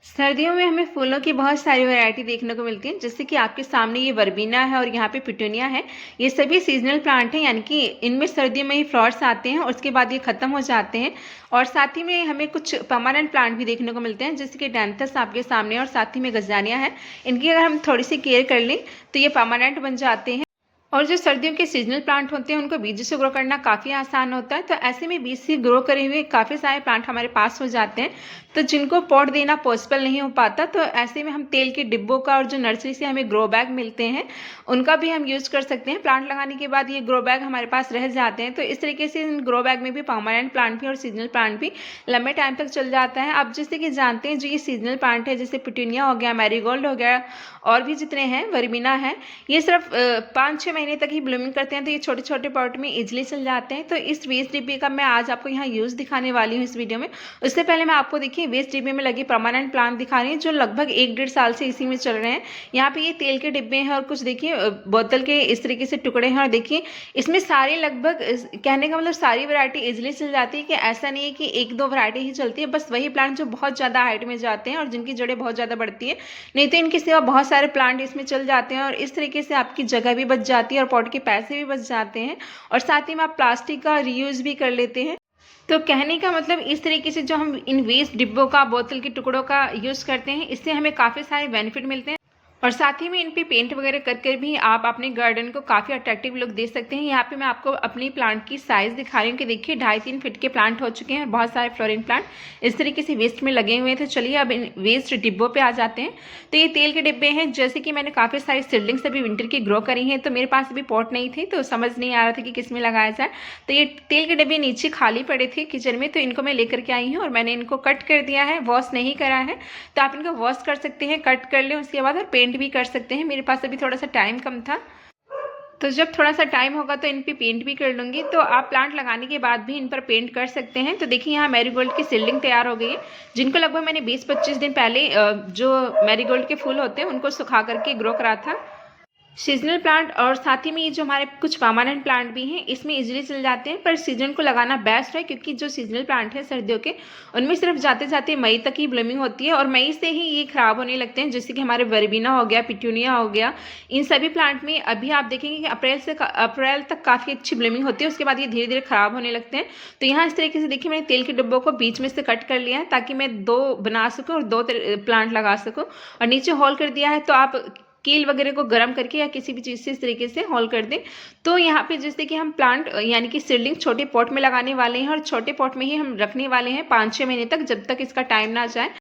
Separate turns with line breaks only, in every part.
सर्दियों में हमें फूलों की बहुत सारी वैरायटी देखने को मिलती है, जैसे कि आपके सामने ये वर्बीना है और यहाँ पे पिटूनिया है। ये सभी सीजनल प्लांट हैं, यानी कि इनमें सर्दियों में ही फ्लावर्स आते हैं और उसके बाद ये खत्म हो जाते हैं। और साथ ही में हमें कुछ परमानेंट प्लांट भी देखने को मिलते हैं, जैसे कि डैंथस आपके सामने और साथ ही में गजानिया है। इनकी अगर हम थोड़ी सी केयर कर लें तो ये परमानेंट बन जाते हैं। और जो सर्दियों के सीजनल प्लांट होते हैं उनको बीज से ग्रो करना काफ़ी आसान होता है, तो ऐसे में बीज से ग्रो करे हुए काफ़ी सारे प्लांट हमारे पास हो जाते हैं। तो जिनको पॉट देना पॉसिबल नहीं हो पाता, तो ऐसे में हम तेल के डिब्बों का और जो नर्सरी से हमें ग्रो बैग मिलते हैं उनका भी हम यूज़ कर सकते हैं। प्लांट लगाने के बाद ये ग्रो बैग हमारे पास रह जाते हैं, तो इस तरीके से इन ग्रो बैग में भी परमानेंट प्लांट भी और सीजनल प्लांट भी लंबे टाइम तक चल जाता है। आप जैसे कि जानते हैं, जो ये सीजनल प्लांट है जैसे पिटूनिया हो गया, मैरीगोल्ड हो गया और भी जितने हैं, वर्बिना है, ये सिर्फ 5-6 महीने तक ही ब्लूमिंग करते हैं, तो ये छोटे छोटे पॉट में इजीली चल जाते हैं। तो इस वेस्ट डिब्बे का मैं आज आपको यहाँ यूज़ दिखाने वाली हूँ इस वीडियो में। उससे पहले मैं आपको देखिए वेस्ट डिब्बे में लगे परमानेंट प्लांट दिखा रही हूँ, जो लगभग 1-1.5 साल से इसी में चल रहे हैं। यहाँ पे ये तेल के डिब्बे हैं और कुछ देखिए बोतल के इस तरीके से टुकड़े हैं, और देखिए इसमें सारे लगभग, कहने का मतलब सारी वैरायटी इजीली चल जाती है, कि ऐसा नहीं है कि 1-2 वैरायटी ही चलती है। बस वही प्लांट जो बहुत ज़्यादा हाइट में जाते हैं और जिनकी जड़ें बहुत ज़्यादा बढ़ती है, नहीं तो इनके सिवा बहुत सारे प्लांट इसमें चल जाते हैं। और इस तरीके से आपकी जगह भी बच जाती है और पॉट के पैसे भी बच जाते हैं, और साथ ही में आप प्लास्टिक का रीयूज़ भी कर लेते हैं। तो कहने का मतलब इस तरीके से जो हम इन वेस्ट डिब्बों का, बोतल के टुकड़ों का यूज़ करते हैं, इससे हमें काफ़ी सारे बेनिफिट मिलते हैं। और साथ ही में इन पे पेंट वगैरह करके भी आप अपने गार्डन को काफ़ी अट्रैक्टिव लुक दे सकते हैं। यहाँ पे मैं आपको अपनी प्लांट की साइज़ दिखा रही हूँ कि देखिए 2.5-3 फीट के प्लांट हो चुके हैं और बहुत सारे फ्लोरिंग प्लांट इस तरीके से वेस्ट में लगे हुए थे। चलिए अब इन वेस्ट डिब्बों पे आ जाते हैं। तो ये तेल के डिब्बे हैं, जैसे कि मैंने काफ़ी सारी सीडलिंग्स अभी विंटर की ग्रो करी हैं, तो मेरे पास अभी पॉट नहीं थे, तो समझ नहीं आ रहा था कि किस में लगाया जाए। तो ये तेल के डिब्बे नीचे खाली पड़े थे किचन में, तो इनको मैं लेकर के आई हूँ और मैंने इनको कट कर दिया है, वॉश नहीं करा है। तो आप इनको वॉश कर सकते हैं, कट कर लें उसके बाद, और पेंट भी कर सकते हैं। मेरे पास अभी थोड़ा सा टाइम कम था, तो जब थोड़ा सा टाइम होगा तो इन पे पेंट भी कर लूँगी। तो आप प्लांट लगाने के बाद भी इन पर पेंट कर सकते हैं। तो देखिए यहाँ मैरीगोल्ड की सीडलिंग तैयार हो गई है, जिनको लगभग मैंने 20-25 दिन पहले जो मैरीगोल्ड के फूल होते हैं उनको सुखा करके ग्रो करा था। सीजनल प्लांट और साथ ही में ये जो हमारे कुछ परमानेंट प्लांट भी हैं, इसमें इजीली चल जाते हैं, पर सीजन को लगाना बेस्ट है, क्योंकि जो सीजनल प्लांट है सर्दियों के, उनमें सिर्फ जाते जाते मई तक ही ब्लूमिंग होती है और मई से ही ये खराब होने लगते हैं। जैसे कि हमारे वर्बिना हो गया, पिटूनिया हो गया, इन सभी प्लांट में अभी आप देखेंगे कि अप्रैल तक काफ़ी अच्छी ब्लूमिंग होती है, उसके बाद ये धीरे धीरे खराब होने लगते हैं। तो यहाँ इस तरीके से देखिए मैंने तेल के डिब्बों को बीच में से कट कर लिया है, ताकि मैं 2 बना सकूँ और 2 प्लांट लगा सकूँ। और नीचे होल कर दिया है, तो आप कील वगैरह को गर्म करके या किसी भी चीज़ से इस तरीके से होल कर दें। तो यहाँ पे जैसे कि हम प्लांट यानी कि सीडलिंग छोटे पॉट में लगाने वाले हैं, और छोटे पॉट में ही हम रखने वाले हैं 5-6 महीने तक, जब तक इसका टाइम ना जाए।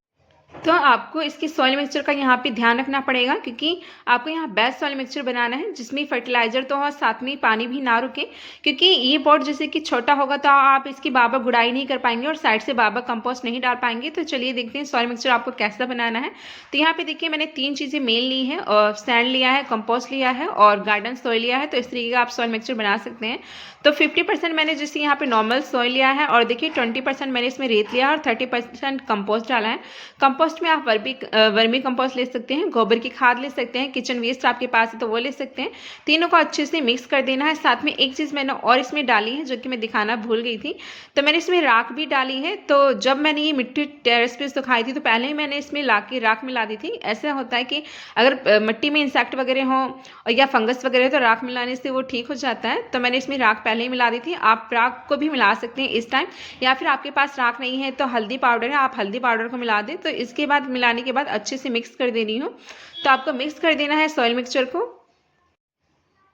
तो आपको इसकी सॉइल मिक्सचर का यहाँ पे ध्यान रखना पड़ेगा, क्योंकि आपको यहाँ बेस्ट सॉइल मिक्सचर बनाना है जिसमें फर्टिलाइजर तो और साथ में पानी भी ना रुके, क्योंकि ये पॉट जैसे कि छोटा होगा तो आप इसकी बाबा गुड़ाई नहीं कर पाएंगे और साइड से बाबा कंपोस्ट नहीं डाल पाएंगे। तो चलिए देखते हैं सॉइल मिक्सचर आपको कैसा बनाना है। तो यहाँ पे देखिए मैंने 3 चीज़ें मेन ली है, और सैंड लिया है, कंपोस्ट लिया है और गार्डन सॉइल लिया है। तो इस तरीके का आप सॉइल मिक्सचर बना सकते हैं। तो 50% मैंने जैसे यहाँ पे नॉर्मल सॉइल लिया है, और देखिए 20% मैंने इसमें रेत लिया है और 30% कंपोस्ट डाला है। कंपोस्ट में आप वर्मी कंपोस्ट ले सकते हैं, गोबर की खाद ले सकते हैं, किचन वेस्ट आपके पास है तो वो ले सकते हैं। तीनों को अच्छे से मिक्स कर देना है। साथ में एक चीज़ मैंने और इसमें डाली है, जो कि मैं दिखाना भूल गई थी, तो मैंने इसमें राख भी डाली है। तो जब मैंने ये मिट्टी टेरेस पे सुखाई थी, तो पहले ही मैंने इसमें ला के राख मिला दी थी। ऐसा होता है कि अगर मिट्टी में इंसेक्ट वगैरह हो और या फंगस वगैरह, तो राख मिलाने से वो ठीक हो जाता है। तो मैंने इसमें राख पहले ही मिला दी थी। आप राख को भी मिला सकते हैं इस टाइम, या फिर आपके पास राख नहीं है तो हल्दी पाउडर है, आप हल्दी पाउडर को मिला दें। तो इसके बाद मिलाने के बाद अच्छे से मिक्स कर देनी हूँ। तो आपको मिक्स कर देना है सॉइल मिक्सचर को।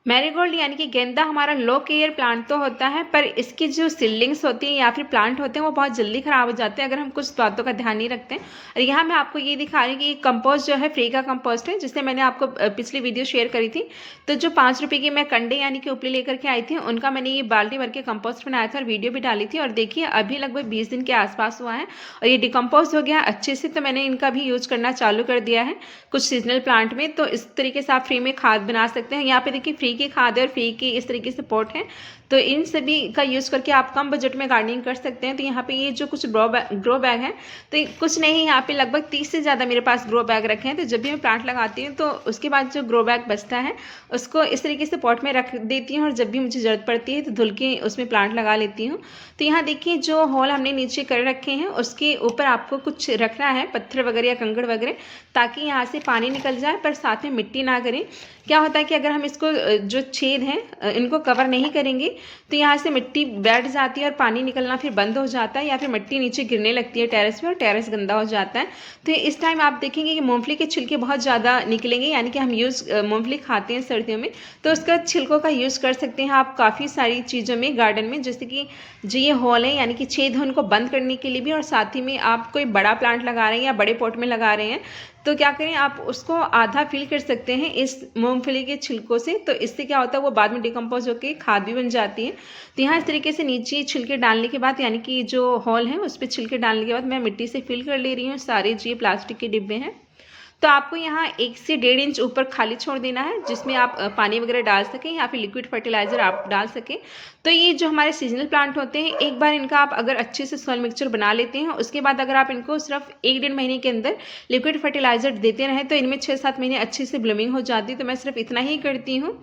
मैरीगोल्ड यानी कि गेंदा हमारा लो केयर प्लांट तो होता है, पर इसकी जो सीडलिंग्स होती हैं या फिर प्लांट होते हैं वो बहुत जल्दी ख़राब हो जाते हैं अगर हम कुछ बातों का ध्यान नहीं रखते हैं। और यहाँ मैं आपको ये दिखा रही हूँ कि ये कंपोस्ट जो है फ्री का कंपोस्ट है, जिससे मैंने आपको पिछली वीडियो शेयर करी थी। तो जो 5 रुपये की मैं कंडे यानी कि उपली लेकर के आई थी, उनका मैंने ये बाल्टी भर के कंपोस्ट बनाया था और वीडियो भी डाली थी। और देखिए अभी लगभग 20 दिन के आसपास हुआ है और ये डिकम्पोज हो गया अच्छे से। तो मैंने इनका भी यूज़ करना चालू कर दिया है कुछ सीजनल प्लांट में। तो इस तरीके से आप फ्री में खाद बना सकते हैं। यहाँ पे देखिए फ्री की खाद है और फ्री की इस तरीके से पॉट है। तो इन सभी का यूज़ करके आप कम बजट में गार्डनिंग कर सकते हैं। तो यहाँ पे ये जो कुछ ग्रो बैग हैं, तो कुछ नहीं, यहाँ पे लगभग 30 से ज़्यादा मेरे पास ग्रो बैग रखे हैं। तो जब भी मैं प्लांट लगाती हूँ तो उसके बाद जो ग्रो बैग बचता है उसको इस तरीके से पॉट में रख देती हूँ और जब भी मुझे ज़रूरत पड़ती है तो धुल के उसमें प्लांट लगा लेती हूँ। तो यहाँ देखिए जो होल हमने नीचे कर रखे हैं उसके ऊपर आपको कुछ रखना है, पत्थर वगैरह या कंकड़ वगैरह, ताकि यहाँ से पानी निकल जाए पर साथ में मिट्टी ना करें। क्या होता है कि अगर हम इसको जो छेद हैं इनको कवर नहीं करेंगे तो यहाँ से मिट्टी बैठ जाती है और पानी निकलना फिर बंद हो जाता है या फिर मिट्टी नीचे गिरने लगती है टेरेस पे और टेरेस गंदा हो जाता है। तो इस टाइम आप देखेंगे कि मूंगफली के छिलके बहुत ज़्यादा निकलेंगे, यानी कि हम मूंगफली खाते हैं सर्दियों में, तो उसका छिलकों का यूज़ कर सकते हैं आप काफ़ी सारी चीज़ों में गार्डन में। जैसे कि जो ये होल है यानी कि छेद है उनको बंद करने के लिए भी, और साथ ही में आप कोई बड़ा प्लांट लगा रहे हैं या बड़े पॉट में लगा रहे हैं तो क्या करें, आप उसको आधा फिल कर सकते हैं इस मूंगफली के छिलकों से। तो इससे क्या होता है वो बाद में डिकम्पोज होकर खाद भी बन जाती है। तो यहाँ इस तरीके से नीचे छिलके डालने के बाद, यानी कि जो हॉल है उस पर छिलके डालने के बाद मैं मिट्टी से फिल कर ले रही हूँ सारे जो ये प्लास्टिक के डिब्बे हैं। तो आपको यहाँ 1 से 1.5 इंच ऊपर खाली छोड़ देना है जिसमें आप पानी वगैरह डाल सकें या फिर लिक्विड फर्टिलाइज़र आप डाल सकें। तो ये जो हमारे सीजनल प्लांट होते हैं, एक बार इनका आप अगर अच्छे से सॉइल मिक्सचर बना लेते हैं, उसके बाद अगर आप इनको सिर्फ 1-1.5 महीने के अंदर लिक्विड फर्टिलाइज़र देते रहें तो इनमें 6-7 महीने अच्छे से ब्लूमिंग हो जाती है। तो मैं सिर्फ इतना ही करती हूँ।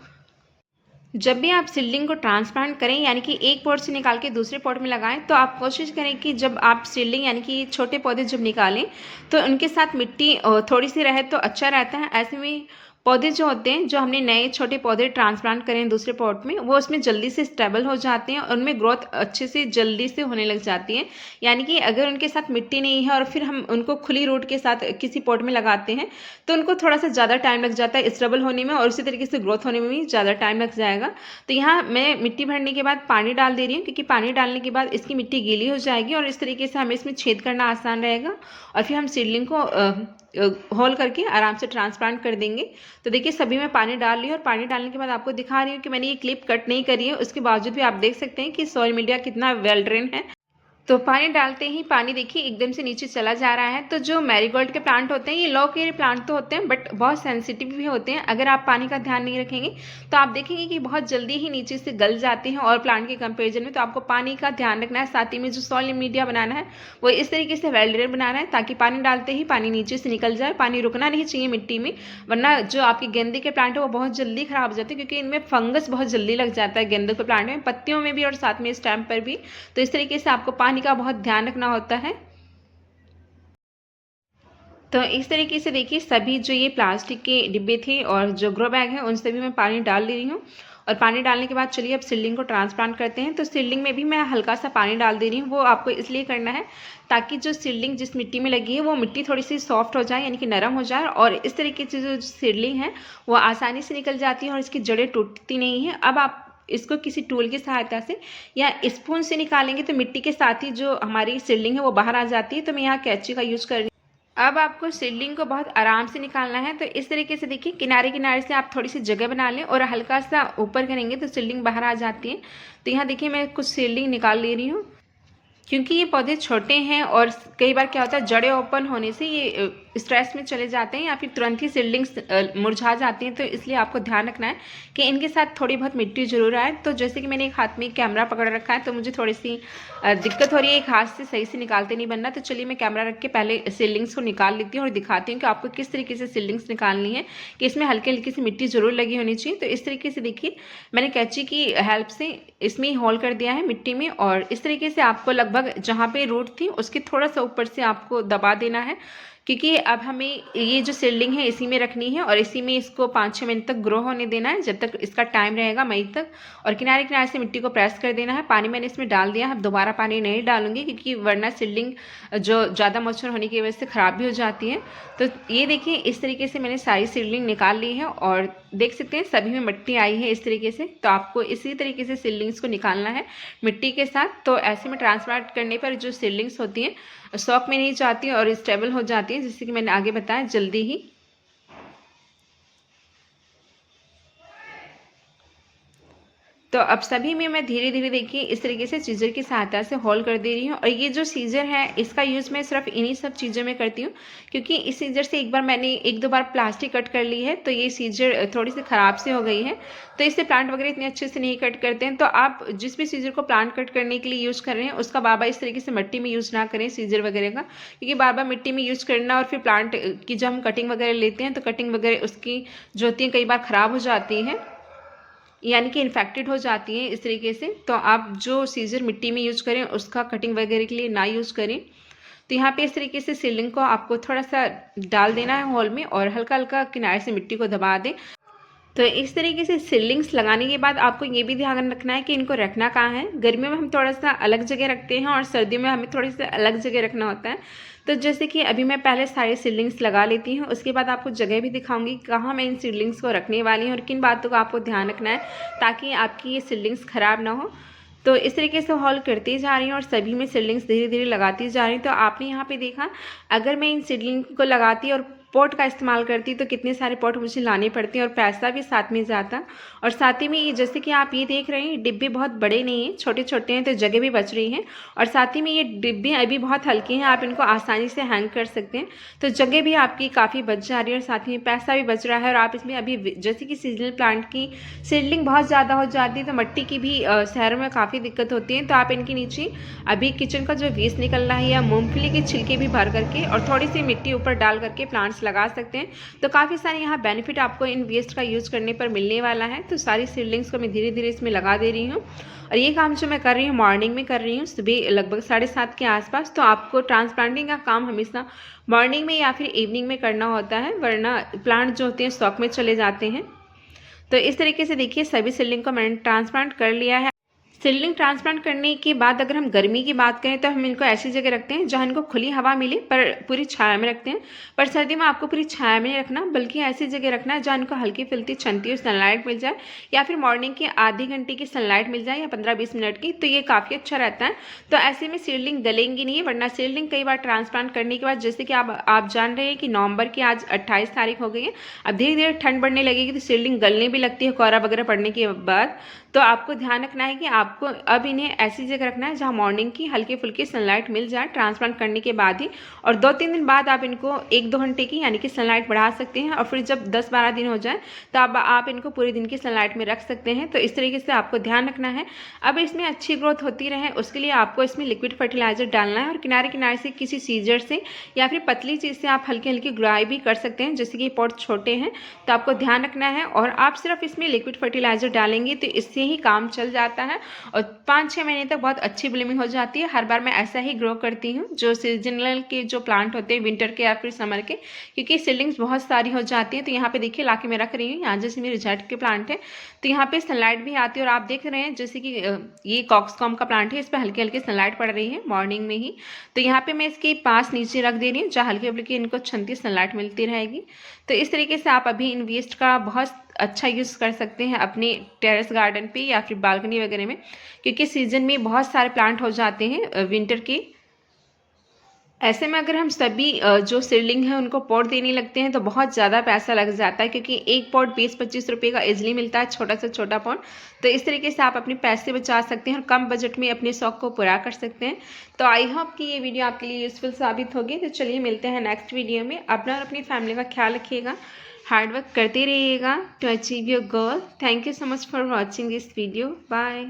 जब भी आप सीडलिंग को ट्रांसप्लांट करें, यानी कि एक पॉट से निकाल के दूसरे पॉट में लगाएं, तो आप कोशिश करें कि जब आप सीडलिंग यानी कि छोटे पौधे जब निकालें तो उनके साथ मिट्टी थोड़ी सी रहे तो अच्छा रहता है। ऐसे में पौधे जो होते हैं, जो हमने नए छोटे पौधे ट्रांसप्लांट करें दूसरे पॉट में, वो उसमें जल्दी से स्टेबल हो जाते हैं और उनमें ग्रोथ अच्छे से जल्दी से होने लग जाती है। यानी कि अगर उनके साथ मिट्टी नहीं है और फिर हम उनको खुली रूट के साथ किसी पॉट में लगाते हैं तो उनको थोड़ा सा ज़्यादा टाइम लग जाता है स्टेबल होने में और उसी तरीके से ग्रोथ होने में भी ज़्यादा टाइम लग जाएगा। तो यहाँ मैं मिट्टी भरने के बाद पानी डाल दे रही हूँ, क्योंकि पानी डालने के बाद इसकी मिट्टी गीली हो जाएगी और इस तरीके से हमें इसमें छेद करना आसान रहेगा और फिर हम सीडलिंग को होल करके आराम से ट्रांसप्लांट कर देंगे। तो देखिए सभी में पानी डाल रही हूँ और पानी डालने के बाद आपको दिखा रही हूँ कि मैंने ये क्लिप कट नहीं करी है, उसके बावजूद भी आप देख सकते हैं कि सॉइल मीडिया कितना वेल ड्रेन है। तो पानी डालते ही पानी देखिए एकदम से नीचे चला जा रहा है। तो जो मैरीगोल्ड के प्लांट होते हैं ये लो केयर प्लांट तो होते हैं बट बहुत सेंसिटिव भी होते हैं। अगर आप पानी का ध्यान नहीं रखेंगे तो आप देखेंगे कि बहुत जल्दी ही नीचे से गल जाते हैं और प्लांट के कंपेरिजन में। तो आपको पानी का ध्यान रखना है, साथ ही में जो सॉइल मीडिया बनाना है वो इस तरीके से वेल ड्रेन बनाना है ताकि पानी डालते ही पानी नीचे से निकल जाए। पानी रुकना नहीं चाहिए मिट्टी में, वरना जो आपके गेंदे के प्लांट है वो बहुत जल्दी खराब हो जाते हैं, क्योंकि इनमें फंगस बहुत जल्दी लग जाता है गेंदे के प्लांट में, पत्तियों में भी और साथ में स्टेम पर भी। तो इस तरीके से आपको पानी का बहुत ध्यान रखना होता है। तो इस तरीके से देखिए सभी जो ये प्लास्टिक के डिब्बे थे और जो ग्रो बैग है उन सभी में पानी डाल दे रही हूँ। और पानी डालने के बाद चलिए अब सीडलिंग को ट्रांसप्लांट करते हैं। तो सीडलिंग में भी मैं हल्का सा पानी डाल दे रही हूँ। वो आपको इसलिए करना है ताकि जो सीडलिंग जिस मिट्टी में लगी है वो मिट्टी थोड़ी सी सॉफ्ट हो जाए, यानी कि नरम हो जाए, और इस तरीके से जो सीडलिंग है वो आसानी से निकल जाती है और इसकी जड़ें टूटती नहीं है। अब आप इसको किसी टूल की सहायता से या स्पून से निकालेंगे तो मिट्टी के साथ ही जो हमारी सीडलिंग है वो बाहर आ जाती है। तो मैं यहाँ कैंची का यूज़ कर रही हूँ। अब आपको सीडलिंग को बहुत आराम से निकालना है। तो इस तरीके से देखिए किनारे किनारे से आप थोड़ी सी जगह बना लें और हल्का सा ऊपर करेंगे तो सीडलिंग बाहर आ जाती है। तो यहाँ देखिए मैं कुछ सीडलिंग निकाल ले रही हूँ। क्योंकि ये पौधे छोटे हैं और कई बार क्या होता है जड़ें ओपन होने से ये स्ट्रेस में चले जाते हैं या फिर तुरंत ही सीडलिंग्स मुरझा जाती हैं। तो इसलिए आपको ध्यान रखना है कि इनके साथ थोड़ी बहुत मिट्टी जरूर आए। तो जैसे कि मैंने एक हाथ में कैमरा पकड़ रखा है तो मुझे थोड़ी सी दिक्कत हो रही है, एक हाथ से सही से निकालते नहीं बनना। तो चलिए मैं कैमरा रख के पहले सीडलिंग्स को निकाल लेती हूँ और दिखाती हूँ कि आपको किस तरीके से सीडलिंग्स निकालनी है, कि इसमें हल्की हल्की सी मिट्टी जरूर लगी होनी चाहिए। तो इस तरीके से देखिए मैंने कैंची की हेल्प से इसमें होल कर दिया है मिट्टी में, और इस तरीके से आपको लगभग जहाँ पे रूट थी उसके थोड़ा सा ऊपर से आपको दबा देना है, क्योंकि अब हमें ये जो सीडलिंग है इसी में रखनी है और इसी में इसको 5-6 मिनट तक ग्रो होने देना है, जब तक इसका टाइम रहेगा मई तक। और किनारे किनारे से मिट्टी को प्रेस कर देना है। पानी मैंने इसमें डाल दिया है, अब दोबारा पानी नहीं डालूंगी क्योंकि वरना सीडलिंग जो ज़्यादा मॉइस्चर होने की वजह से ख़राब भी हो जाती है। तो ये देखिए इस तरीके से मैंने सारी सीडलिंग निकाल ली है और देख सकते हैं सभी में मिट्टी आई है इस तरीके से। तो आपको इसी तरीके से सीडलिंग्स को निकालना है मिट्टी के साथ। तो ऐसे में ट्रांसप्लांट करने पर जो सीडलिंग्स होती हैं शॉक में नहीं जाती और स्टेबल हो जाती है, जैसे कि मैंने आगे बताया जल्दी ही। तो अब सभी में मैं धीरे धीरे देखिए इस तरीके से सीजर की सहायता से होल कर दे रही हूँ। और ये जो सीजर है इसका यूज़ मैं सिर्फ इन्हीं सब चीज़ों में करती हूँ, क्योंकि इस सीजर से एक बार मैंने 1-2 बार प्लास्टिक कट कर ली है, तो ये सीजर थोड़ी सी ख़राब से हो गई है, तो इससे प्लांट वगैरह इतने अच्छे से नहीं कट करते हैं। तो आप जिस भी सीजर को प्लांट कट करने के लिए यूज़ कर रहे हैं उसका बार बार इस तरीके से मिट्टी में यूज़ ना करें सीजर वगैरह का, क्योंकि बार बार मिट्टी में यूज़ करना और फिर प्लांट की जब हम कटिंग वगैरह लेते हैं तो कटिंग वगैरह उसकी जो होती है कई बार ख़राब हो जाती है, यानी कि इन्फेक्टेड हो जाती हैं इस तरीके से। तो आप जो सीजर मिट्टी में यूज़ करें उसका कटिंग वगैरह के लिए ना यूज़ करें। तो यहाँ पे इस तरीके से सीलिंग को आपको थोड़ा सा डाल देना है होल में और हल्का हल्का किनारे से मिट्टी को दबा दें। तो इस तरीके से सीलिंग्स लगाने के बाद आपको ये भी ध्यान रखना है कि इनको रखना कहाँ है। गर्मियों में हम थोड़ा सा अलग जगह रखते हैं और सर्दियों में हमें थोड़ी सी अलग जगह रखना होता है। तो जैसे कि अभी मैं पहले सारे सीलिंग्स लगा लेती हूँ, उसके बाद आपको जगह भी दिखाऊंगी कहाँ मैं इन सीलिंग्स को रखने वाली हूँ और किन बातों का आपको ध्यान रखना है ताकि आपकी ये सीलिंग्स ख़राब ना हो। तो इस तरीके से हॉल करती जा रही हूँ और सभी में सीलिंग्स धीरे धीरे लगाती जा रही हूँ। तो आपने यहाँ पे देखा, अगर मैं इन सीलिंग को लगाती और पॉट का इस्तेमाल करती तो कितने सारे पॉट मुझे लाने पड़ते हैं और पैसा भी साथ में जाता। और साथ ही में ये जैसे कि आप ये देख रहे हैं डिब्बे बहुत बड़े नहीं हैं, छोटे छोटे हैं, तो जगह भी बच रही है। और साथ ही में ये डिब्बे अभी बहुत हल्के हैं, आप इनको आसानी से हैंग कर सकते हैं, तो जगह भी आपकी काफ़ी बच जा रही है और साथ ही में पैसा भी बच रहा है। और आप इसमें अभी जैसे कि सीजनल प्लांट की सीडलिंग बहुत ज़्यादा हो जाती है तो मिट्टी की भी शहरों में काफ़ी दिक्कत होती है, तो आप इनके नीचे अभी किचन का जो वेस्ट निकल रहा है या मूंगफली के छिलके भी भर करके और थोड़ी सी मिट्टी ऊपर डाल करके प्लांट्स लगा सकते हैं। तो काफ़ी सारे यहाँ बेनिफिट आपको इन वेस्ट का यूज़ करने पर मिलने वाला है। तो सारी सीडलिंग्स को मैं धीरे धीरे इसमें लगा दे रही हूँ। और ये काम जो मैं कर रही हूँ मॉर्निंग में कर रही हूँ, सुबह लगभग 7:30 के आसपास। तो आपको ट्रांसप्लांटिंग का काम हमेशा मॉर्निंग में या फिर इवनिंग में करना होता है, वरना प्लांट जो होते हैं स्टॉक में चले जाते हैं। तो इस तरीके से देखिए सभी सीडलिंग को मैंने ट्रांसप्लांट कर लिया है। सीडलिंग ट्रांसप्लांट करने के बाद अगर हम गर्मी की बात करें तो हम इनको ऐसी जगह रखते हैं जहाँ इनको खुली हवा मिले, पर पूरी छाया में रखते हैं। पर सर्दी में आपको पूरी छाया में नहीं रखना, बल्कि ऐसी जगह रखना है जहाँ इनको हल्की फुल्की छनती हुई सनलाइट मिल जाए, या फिर मॉर्निंग की आधी घंटे की सनलाइट मिल जाए या 15-20 मिनट की, तो ये काफ़ी अच्छा रहता है। तो ऐसे में सीडलिंग गलेंगी नहीं, वरना सीडलिंग कई बार ट्रांसप्लांट करने के बाद, जैसे कि आप जान रहे हैं कि नवंबर की आज 28 तारीख हो गई है, अब धीरे धीरे ठंड बढ़ने लगेगी तो सीडलिंग गलने भी लगती है कोहरा वगैरह पड़ने के बाद। तो आपको ध्यान रखना है कि आपको अब इन्हें ऐसी जगह रखना है जहाँ मॉर्निंग की हल्की फुल्की सनलाइट मिल जाए ट्रांसप्लांट करने के बाद ही। और 2-3 दिन बाद आप इनको 1-2 घंटे की यानी कि सनलाइट बढ़ा सकते हैं, और फिर जब 10-12 दिन हो जाए तो अब आप इनको पूरे दिन की सनलाइट में रख सकते हैं। तो इस तरीके से आपको ध्यान रखना है। अब इसमें अच्छी ग्रोथ होती रहे उसके लिए आपको इसमें लिक्विड फर्टिलाइजर डालना है, और किनारे किनारे से किसी सीजर से या फिर पतली चीज़ से आप हल्की हल्की गुड़ाई भी कर सकते हैं। जैसे कि पॉट छोटे हैं तो आपको ध्यान रखना है, और आप सिर्फ इसमें लिक्विड फर्टिलाइजर डालेंगे तो इससे ही काम चल जाता है और 5-6 महीने तक बहुत अच्छी ब्लूमिंग हो जाती है। हर बार मैं ऐसा ही ग्रो करती हूँ जो सीजनल के जो प्लांट होते हैं विंटर के या फिर समर के, क्योंकि सीडलिंग्स बहुत सारी हो जाती हैं। तो यहाँ पे देखिए लाके मैं रख रही हूँ, यहाँ जैसे मेरे जेट के प्लांट है तो यहाँ पे सनलाइट भी आती है, और आप देख रहे हैं जैसे कि ये कॉक्सकॉम का प्लांट है, इस पर हल्की हल्की सनलाइट पड़ रही है मॉर्निंग में ही। तो यहाँ पे मैं इसके पास नीचे रख दे रही हूँ जहाँ हल्की हल्की इनको छनती सनलाइट मिलती रहेगी। तो इस तरीके से आप अभी इन वेस्ट का बहुत अच्छा यूज़ कर सकते हैं अपने टेरेस गार्डन पे या फिर बालकनी वगैरह में, क्योंकि सीजन में बहुत सारे प्लांट हो जाते हैं विंटर के। ऐसे में अगर हम सभी जो सीडलिंग है उनको पॉट देने लगते हैं तो बहुत ज़्यादा पैसा लग जाता है, क्योंकि एक पॉट 20-25 रुपये का इजीली मिलता है, छोटा से छोटा पॉट। तो इस तरीके से आप अपने पैसे बचा सकते हैं और कम बजट में अपने शौक को पूरा कर सकते हैं। तो आई होप कि ये वीडियो आपके लिए यूज़फुल साबित होगी। तो चलिए मिलते हैं नेक्स्ट वीडियो में। अपना और अपनी फैमिली का ख्याल रखिएगा, हार्ड वर्क करते रहिएगा to achieve your goal. Thank you so much for watching this video. Bye.